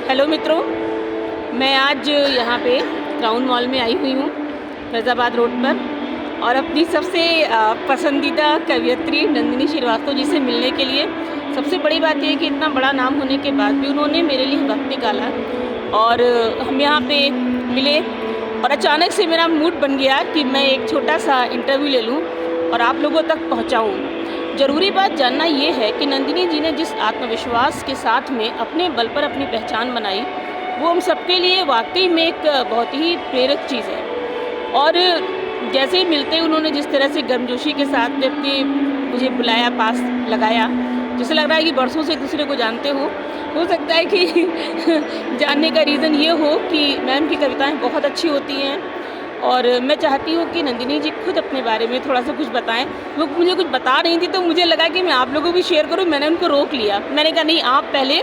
Hello मित्रों, मैं आज यहाँ पे क्राउन मॉल में आई हुई हूँ फैज़ाबाद रोड पर और अपनी सबसे पसंदीदा कवयित्री नंदिनी श्रीवास्तव जी से मिलने के लिए। सबसे बड़ी बात यह है कि इतना बड़ा नाम होने के बाद भी उन्होंने मेरे लिए वक्त निकाला और हम यहाँ पे मिले और अचानक से मेरा मूड बन गया कि मैं एक छोटा सा इंटरव्यू ले लूँ और आप लोगों तक पहुँचाऊँ। ज़रूरी बात जानना ये है कि नंदिनी जी ने जिस आत्मविश्वास के साथ में अपने बल पर अपनी पहचान बनाई, वो हम सबके लिए वाकई में एक बहुत ही प्रेरक चीज़ है। और जैसे ही मिलते उन्होंने जिस तरह से गर्मजोशी के साथ में अपनी मुझे बुलाया, पास लगाया, जैसे लग रहा है कि बरसों से एक दूसरे को जानते हो सकता है कि जानने का रीज़न ये हो कि मैम की कविताएं बहुत अच्छी होती हैं और मैं चाहती हूँ कि नंदिनी जी खुद अपने बारे में थोड़ा सा कुछ बताएं। वो मुझे कुछ बता रही थी तो मुझे लगा कि मैं आप लोगों को भी शेयर करूँ। मैंने उनको रोक लिया, मैंने कहा नहीं, आप पहले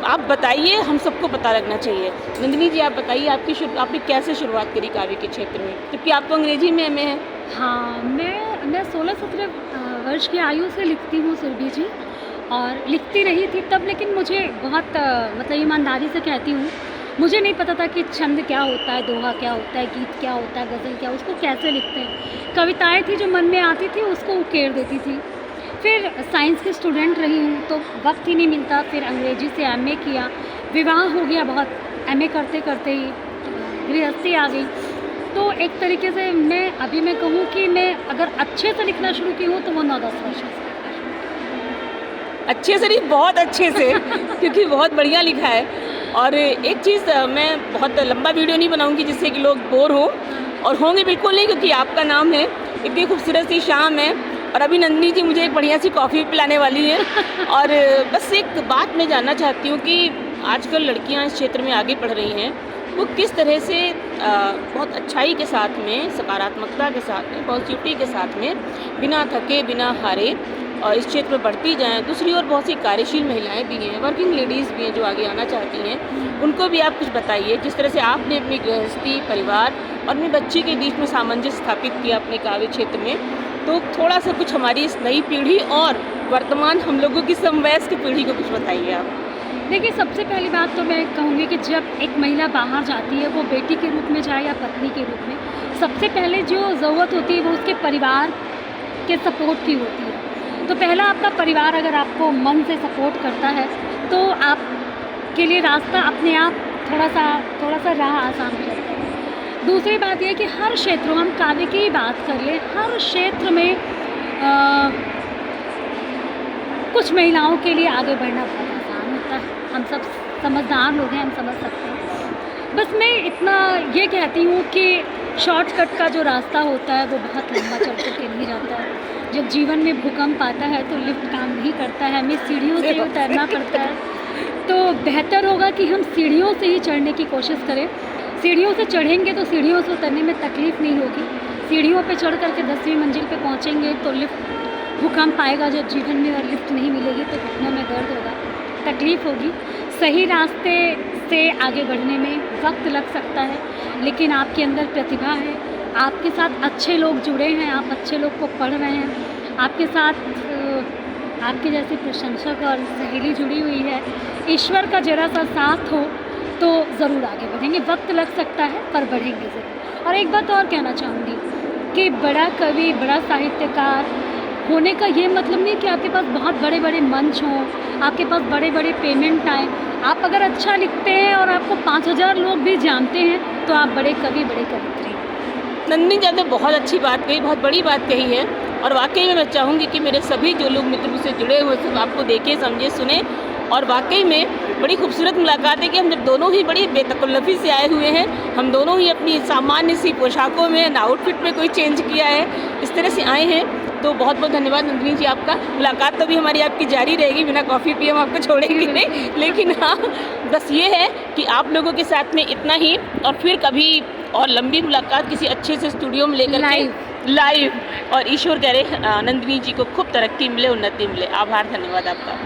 आप बताइए, हम सबको पता लगना चाहिए। नंदिनी जी, आप बताइए आपने कैसे शुरुआत करी काव्य के क्षेत्र में, जबकि आप तो अंग्रेजी में एमए हैं। हाँ, मैं 16-17 वर्ष की आयु से लिखती हूँ सुरभि जी, और लिखती रही थी तब, लेकिन मुझे बहुत मतलब ईमानदारी से कहती हूँ, मुझे नहीं पता था कि छंद क्या होता है, दोहा क्या होता है, गीत क्या होता है, गज़ल क्या, उसको कैसे लिखते हैं। कविताएं थी जो मन में आती थी उसको उकेर देती थी। फिर साइंस की स्टूडेंट रही हूँ तो वक्त ही नहीं मिलता। फिर अंग्रेजी से एमए किया, विवाह हो गया बहुत, एमए करते करते ही गृहस्थी आ गई। तो एक तरीके से मैं कहूँ कि मैं अगर अच्छे से लिखना शुरू की हूँ तो वो 9-10 वर्ष से। अच्छे से नहीं, बहुत अच्छे से क्योंकि बहुत बढ़िया लिखा है। और एक चीज़, मैं बहुत लंबा वीडियो नहीं बनाऊंगी जिससे कि लोग बोर हो, और होंगे बिल्कुल नहीं, क्योंकि आपका नाम है, इतनी खूबसूरत सी शाम है और अभी नंदिनी जी मुझे एक बढ़िया सी कॉफ़ी पिलाने वाली है। और बस एक बात मैं जानना चाहती हूँ कि आजकल लड़कियाँ इस क्षेत्र में आगे बढ़ रही हैं, वो किस तरह से बहुत अच्छाई के साथ में, सकारात्मकता के साथ में, पॉजिटिविटी के साथ में, बिना थके बिना हारे और इस क्षेत्र में बढ़ती जाएं। दूसरी ओर बहुत सी कार्यशील महिलाएं भी हैं, वर्किंग लेडीज़ भी हैं जो आगे आना चाहती हैं, उनको भी आप कुछ बताइए। जिस तरह से आपने अपनी गृहस्थी, परिवार और अपने बच्चे के बीच में सामंजस्य स्थापित किया अपने काव्य क्षेत्र में, तो थोड़ा सा कुछ हमारी इस नई पीढ़ी और वर्तमान हम लोगों की समवयस्क पीढ़ी को कुछ बताइए आप। देखिए, सबसे पहली बात तो मैं कहूँगी कि जब एक महिला बाहर जाती है, वो बेटी के रूप में जाए या पत्नी के रूप में, सबसे पहले जो ज़रूरत होती है वो उसके परिवार के सपोर्ट की होती है। तो पहला आपका परिवार अगर आपको मन से सपोर्ट करता है तो आपके लिए रास्ता अपने आप थोड़ा सा राह आसान हो जाता है। दूसरी बात यह है कि हर क्षेत्र, हम काव्य की ही बात कर लें, हर क्षेत्र में कुछ महिलाओं के लिए आगे बढ़ना बहुत आसान होता है। हम सब समझदार लोग हैं, हम समझ सकते हैं। बस मैं इतना ये कहती हूँ कि शॉर्टकट का जो रास्ता होता है वो बहुत लंबा चल कर के नहीं जाता है। जब जीवन में भूकंप आता है तो लिफ्ट काम नहीं करता है, हमें सीढ़ियों से उतरना पड़ता है। तो बेहतर होगा कि हम सीढ़ियों से ही चढ़ने की कोशिश करें। सीढ़ियों से चढ़ेंगे तो सीढ़ियों से उतरने में तकलीफ़ नहीं होगी। सीढ़ियों पे चढ़ करके 10वीं मंजिल पे पहुँचेंगे तो भूकंप आएगा जब जीवन में, और लिफ्ट नहीं मिलेगी तो घुटनों में दर्द होगा, तकलीफ़ होगी। सही रास्ते से आगे बढ़ने में वक्त लग सकता है, लेकिन आपके अंदर प्रतिभा है, आपके साथ अच्छे लोग जुड़े हैं, आप अच्छे लोग को पढ़ रहे हैं, आपके साथ आपके जैसे प्रशंसक और सहेली जुड़ी हुई है, ईश्वर का जरा सा साथ हो तो ज़रूर आगे बढ़ेंगे। वक्त लग सकता है पर बढ़ेंगे ज़रूर। और एक बात और कहना चाहूँगी कि बड़ा कवि, बड़ा साहित्यकार होने का ये मतलब नहीं कि आपके पास बहुत बड़े बड़े मंच हों, आपके पास बड़े बड़े पेमेंट आए। आप अगर अच्छा लिखते हैं और आपको 5000 लोग भी जानते हैं तो आप बड़े कवि, बड़े कवित्री। नंदिनी जी ने बहुत अच्छी बात कही, बहुत बड़ी बात कही है, और वाकई में मैं चाहूँगी कि मेरे सभी जो लोग मित्र मुझसे जुड़े हुए सब आपको देखें, समझे, सुने। और वाकई में बड़ी खूबसूरत मुलाकात है कि हम जब दोनों ही बड़ी बेतकल्लफ़ी से आए हुए हैं, हम दोनों ही अपनी सामान्य सी पोशाकों में, आउटफिट में कोई चेंज किया है, इस तरह से आए हैं। तो बहुत बहुत धन्यवाद नंदिनी जी आपका। मुलाकात तो भी हमारी आपकी जारी रहेगी, बिना कॉफ़ी पिए हम आपको छोड़ेंगे नहीं। लेकिन हाँ, बस ये है कि आप लोगों के साथ में इतना ही, और फिर कभी और लंबी मुलाकात किसी अच्छे से स्टूडियो में लेकर के लाइव। और ईश्वर करे नंदिनी जी को खूब तरक्की मिले, उन्नति मिले। आभार, धन्यवाद आपका।